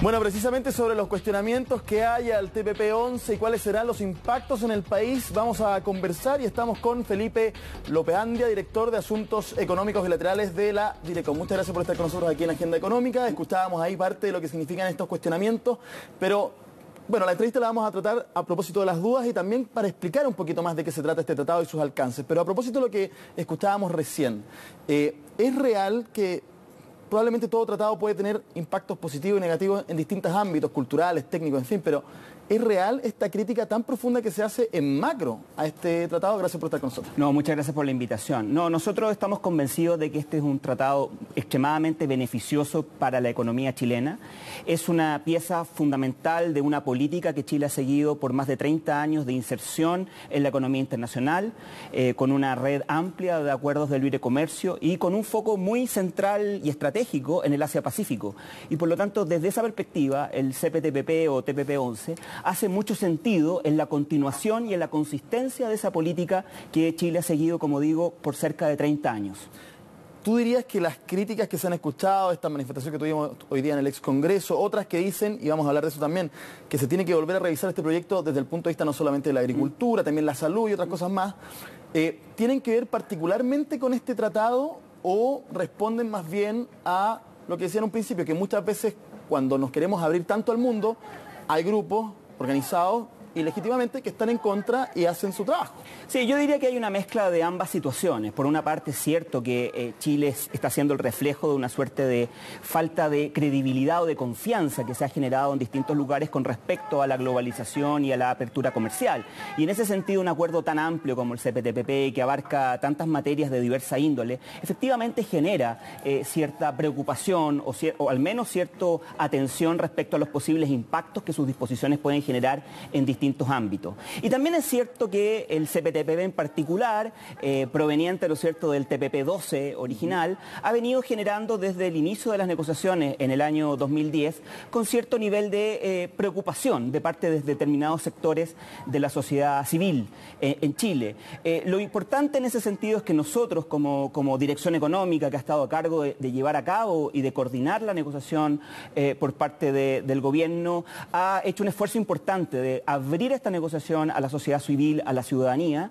Bueno, precisamente sobre los cuestionamientos que hay al TPP-11 y cuáles serán los impactos en el país, vamos a conversar y estamos con Felipe Lopeandia, director de Asuntos Económicos Bilaterales de la Direcom. Muchas gracias por estar con nosotros aquí en Agenda Económica. Escuchábamos ahí parte de lo que significan estos cuestionamientos, pero bueno, la entrevista la vamos a tratar a propósito de las dudas y también para explicar un poquito más de qué se trata este tratado y sus alcances. Pero a propósito de lo que escuchábamos recién, ¿es real que probablemente todo tratado puede tener impactos positivos y negativos en distintos ámbitos, culturales, técnicos, en fin, pero ¿es real esta crítica tan profunda que se hace en macro a este tratado? Gracias por estar con nosotros. No, muchas gracias por la invitación. No, nosotros estamos convencidos de que este es un tratado extremadamente beneficioso para la economía chilena. Es una pieza fundamental de una política que Chile ha seguido por más de 30 años de inserción en la economía internacional, con una red amplia de acuerdos de libre comercio y con un foco muy central y estratégico en el Asia-Pacífico. Y por lo tanto, desde esa perspectiva, el CPTPP o TPP-11 hace mucho sentido en la continuación y en la consistencia de esa política que Chile ha seguido, como digo, por cerca de 30 años. ¿Tú dirías que las críticas que se han escuchado, esta manifestación que tuvimos hoy día en el ex Congreso, otras que dicen, y vamos a hablar de eso también, que se tiene que volver a revisar este proyecto desde el punto de vista no solamente de la agricultura, también la salud y otras cosas más, tienen que ver particularmente con este tratado o responden más bien a lo que decía en un principio, que muchas veces cuando nos queremos abrir tanto al mundo, hay grupos organizados y legítimamente que están en contra y hacen su trabajo? Sí, yo diría que hay una mezcla de ambas situaciones. Por una parte es cierto que Chile está siendo el reflejo de una suerte de falta de credibilidad o de confianza que se ha generado en distintos lugares con respecto a la globalización y a la apertura comercial. Y en ese sentido un acuerdo tan amplio como el CPTPP, que abarca tantas materias de diversa índole, efectivamente genera cierta preocupación o al menos cierta atención respecto a los posibles impactos que sus disposiciones pueden generar en distintos ámbitos. Y también es cierto que el CPTPP en particular, proveniente, ¿no es cierto?, del TPP-12 original, ha venido generando desde el inicio de las negociaciones en el año 2010 con cierto nivel de preocupación de parte de determinados sectores de la sociedad civil en Chile. Lo importante en ese sentido es que nosotros como Dirección Económica, que ha estado a cargo de llevar a cabo y de coordinar la negociación por parte del gobierno, ha hecho un esfuerzo importante de abrir esta negociación a la sociedad civil, a la ciudadanía,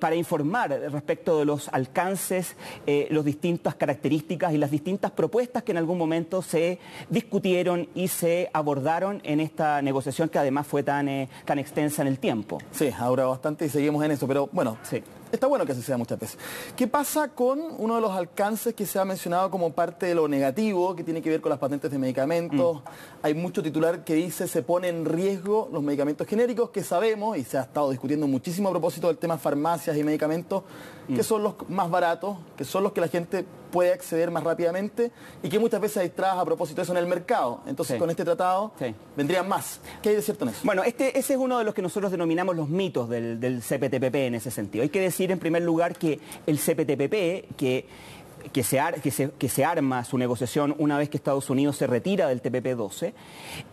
para informar respecto de los alcances, las distintas características y las distintas propuestas que en algún momento se discutieron y se abordaron en esta negociación que además fue tan extensa en el tiempo. Sí, ha durado bastante y seguimos en eso, pero bueno, sí. Está bueno que así sea muchas veces. ¿Qué pasa con uno de los alcances que se ha mencionado como parte de lo negativo, que tiene que ver con las patentes de medicamentos? Hay mucho titular que dice se pone en riesgo los medicamentos genéricos, que sabemos, y se ha estado discutiendo muchísimo a propósito del tema farmacias y medicamentos, que son los más baratos, que son los que la gente puede acceder más rápidamente y que muchas veces hay trabas a propósito de eso en el mercado. Entonces, con este tratado vendrían más. ¿Qué hay de cierto en eso? Bueno, ese es uno de los que nosotros denominamos los mitos del CPTPP en ese sentido. Hay que decir en primer lugar que el CPTPP, que se arma su negociación una vez que Estados Unidos se retira del TPP-12,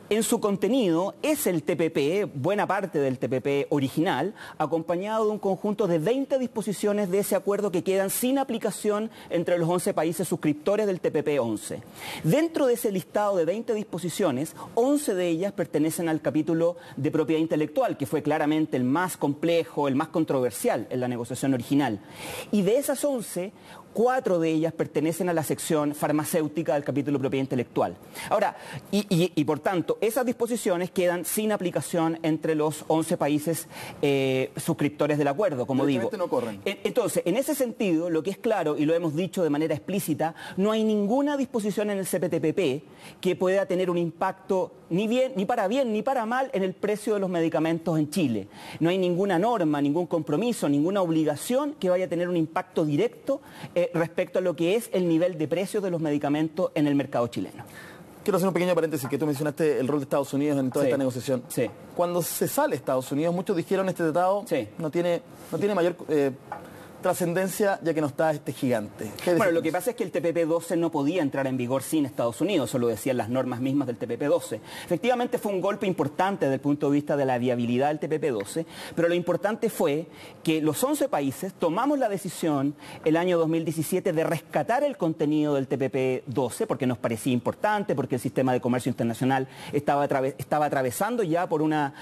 en su contenido es el TPP, buena parte del TPP original, acompañado de un conjunto de 20 disposiciones de ese acuerdo que quedan sin aplicación entre los 11 países suscriptores del TPP-11. Dentro de ese listado de 20 disposiciones, 11 de ellas pertenecen al capítulo de propiedad intelectual, que fue claramente el más complejo, el más controversial en la negociación original. Y de esas 11, 4 de ellas pertenecen a la sección farmacéutica del capítulo de propiedad intelectual. Ahora, y por tanto, esas disposiciones quedan sin aplicación entre los 11 países suscriptores del acuerdo, como digo. No corren. Entonces, en ese sentido, lo que es claro, y lo hemos dicho de manera explícita, no hay ninguna disposición en el CPTPP que pueda tener un impacto ni para bien ni para mal en el precio de los medicamentos en Chile. No hay ninguna norma, ningún compromiso, ninguna obligación que vaya a tener un impacto directo respecto a lo que es el nivel de precios de los medicamentos en el mercado chileno. Quiero hacer un pequeño paréntesis, que tú mencionaste el rol de Estados Unidos en toda esta negociación. Sí. Cuando se sale Estados Unidos, muchos dijeron este tratado no tiene mayor trascendencia ya que no está este gigante? Bueno, lo que pasa es que el TPP-12 no podía entrar en vigor sin Estados Unidos, eso lo decían las normas mismas del TPP-12. Efectivamente fue un golpe importante desde el punto de vista de la viabilidad del TPP-12, pero lo importante fue que los 11 países tomamos la decisión el año 2017 de rescatar el contenido del TPP-12 porque nos parecía importante, porque el sistema de comercio internacional estaba atravesando ya por una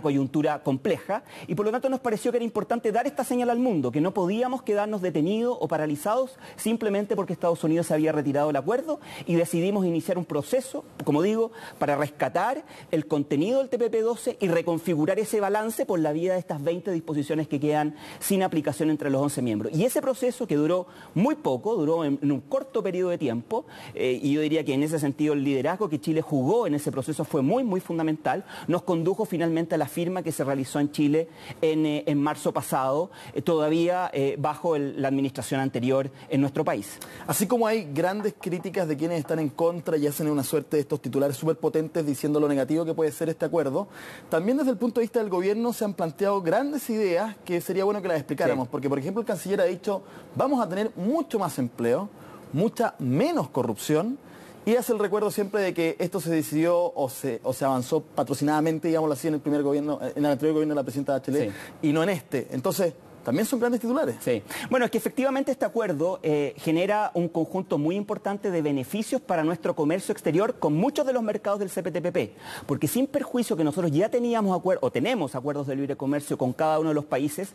coyuntura compleja y por lo tanto nos pareció que era importante dar esta señal al mundo, que no podíamos quedarnos detenidos o paralizados simplemente porque Estados Unidos se había retirado del acuerdo y decidimos iniciar un proceso, como digo, para rescatar el contenido del TPP-12 y reconfigurar ese balance por la vía de estas 20 disposiciones que quedan sin aplicación entre los 11 miembros. Y ese proceso que duró muy poco, duró en un corto periodo de tiempo, y yo diría que en ese sentido el liderazgo que Chile jugó en ese proceso fue muy, muy fundamental, nos condujo finalmente a la firma que se realizó en Chile en marzo pasado, todavía bajo la administración anterior en nuestro país. Así como hay grandes críticas de quienes están en contra y hacen una suerte de estos titulares súper potentes diciendo lo negativo que puede ser este acuerdo, también desde el punto de vista del gobierno se han planteado grandes ideas que sería bueno que las explicáramos, sí. Porque por ejemplo el canciller ha dicho vamos a tener mucho más empleo, mucha menos corrupción, y hace el recuerdo siempre de que esto se decidió o se avanzó patrocinadamente, digámoslo así, en el primer gobierno, en el anterior gobierno de la presidenta Bachelet, sí. Y no en este. Entonces, también son grandes titulares. Sí. Bueno, es que efectivamente este acuerdo genera un conjunto muy importante de beneficios para nuestro comercio exterior con muchos de los mercados del CPTPP, porque sin perjuicio que nosotros ya teníamos acuerdos o tenemos acuerdos de libre comercio con cada uno de los países,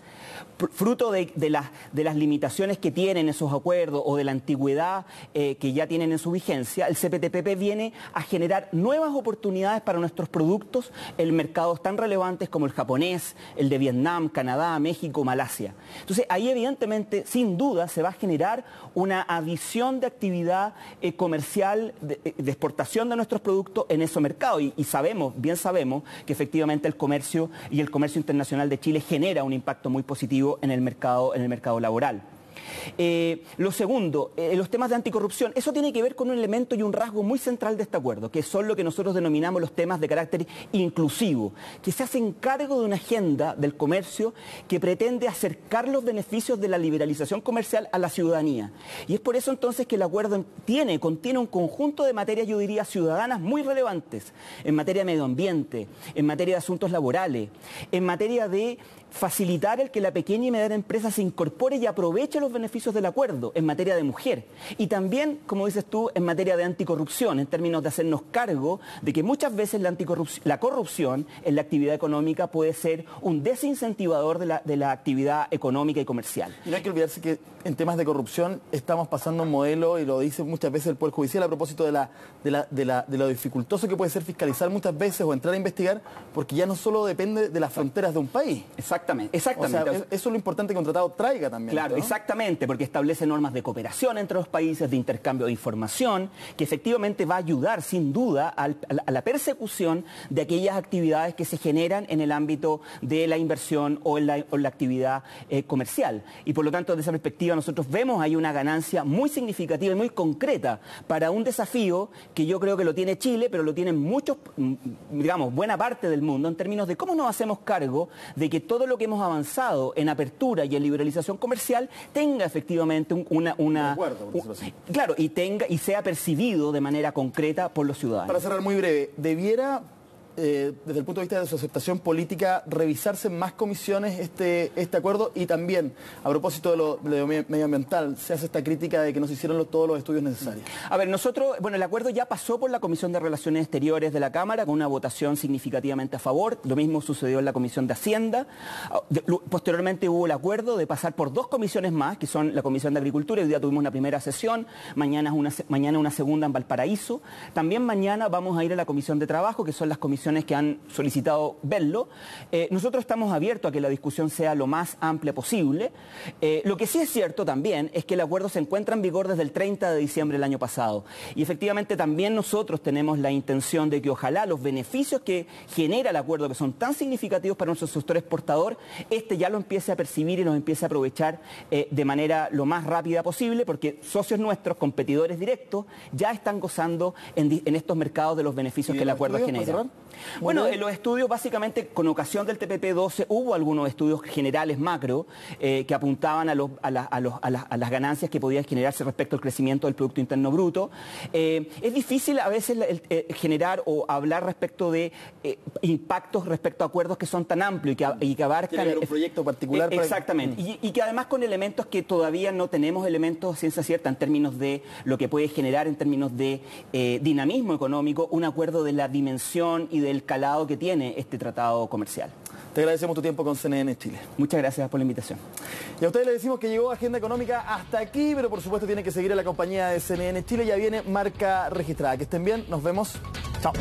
fruto de las limitaciones que tienen esos acuerdos o de la antigüedad que ya tienen en su vigencia, el CPTPP viene a generar nuevas oportunidades para nuestros productos en mercados tan relevantes como el japonés, el de Vietnam, Canadá, México, Malasia. Entonces, ahí evidentemente, sin duda, se va a generar una adición de actividad comercial, de exportación de nuestros productos en ese mercado. Y bien sabemos que efectivamente el comercio y el comercio internacional de Chile genera un impacto muy positivo en el mercado laboral. Lo segundo, los temas de anticorrupción, eso tiene que ver con un elemento y un rasgo muy central de este acuerdo, que son lo que nosotros denominamos los temas de carácter inclusivo, que se hacen cargo de una agenda del comercio que pretende acercar los beneficios de la liberalización comercial a la ciudadanía. Y es por eso entonces que el acuerdo contiene un conjunto de materias, yo diría, ciudadanas muy relevantes, en materia de medio ambiente, en materia de asuntos laborales, en materia de facilitar el que la pequeña y mediana empresa se incorpore y aproveche los beneficios del acuerdo en materia de mujer. Y también, como dices tú, en materia de anticorrupción, en términos de hacernos cargo de que muchas veces la corrupción en la actividad económica puede ser un desincentivador de la actividad económica y comercial. Y no hay que olvidarse que en temas de corrupción estamos pasando un modelo, y lo dice muchas veces el Poder Judicial a propósito de lo dificultoso que puede ser fiscalizar muchas veces o entrar a investigar, porque ya no solo depende de las fronteras de un país. Exactamente. O sea, eso es lo importante que un tratado traiga también. Claro, ¿no? Exactamente, porque establece normas de cooperación entre los países, de intercambio de información, que efectivamente va a ayudar sin duda a la persecución de aquellas actividades que se generan en el ámbito de la inversión o en la actividad comercial. Y por lo tanto, desde esa perspectiva, nosotros vemos ahí una ganancia muy significativa y muy concreta para un desafío que yo creo que lo tiene Chile, pero lo tienen muchos, digamos, buena parte del mundo, en términos de cómo nos hacemos cargo de que todo lo que hemos avanzado en apertura y en liberalización comercial tenga efectivamente claro, y sea percibido de manera concreta por los ciudadanos. Para cerrar muy breve, ¿debiera desde el punto de vista de su aceptación política revisarse en más comisiones este acuerdo? Y también, a propósito de lo medioambiental, se hace esta crítica de que no se hicieron todos los estudios necesarios. A ver, el acuerdo ya pasó por la Comisión de Relaciones Exteriores de la Cámara con una votación significativamente a favor. Lo mismo sucedió en la Comisión de Hacienda. Posteriormente hubo el acuerdo de pasar por 2 comisiones más, que son la Comisión de Agricultura. Hoy día tuvimos una primera sesión, mañana una segunda en Valparaíso. También mañana vamos a ir a la Comisión de Trabajo, que son las comisiones que han solicitado verlo. Nosotros estamos abiertos a que la discusión sea lo más amplia posible. Lo que sí es cierto también es que el acuerdo se encuentra en vigor desde el 30 de diciembre del año pasado. Y efectivamente también nosotros tenemos la intención de que ojalá los beneficios que genera el acuerdo, que son tan significativos para nuestro sector exportador, ya lo empiece a percibir y los empiece a aprovechar de manera lo más rápida posible, porque socios nuestros, competidores directos, ya están gozando en estos mercados de los beneficios que el acuerdo genera. Bueno, en los estudios, básicamente, con ocasión del TPP-12, hubo algunos estudios generales macro que apuntaban a las ganancias que podían generarse respecto al crecimiento del Producto Interno Bruto. Es difícil a veces generar o hablar respecto de impactos respecto a acuerdos que son tan amplios y que abarcan... Tiene que haber un proyecto particular. Exactamente. Y que además con elementos que todavía no tenemos elementos ciencia cierta en términos de lo que puede generar en términos de dinamismo económico, un acuerdo de la dimensión y del calado que tiene este tratado comercial. Te agradecemos tu tiempo con CNN Chile. Muchas gracias por la invitación. Y a ustedes les decimos que llegó Agenda Económica hasta aquí, pero por supuesto tiene que seguir a la compañía de CNN Chile. Ya viene marca registrada. Que estén bien, nos vemos. Chao.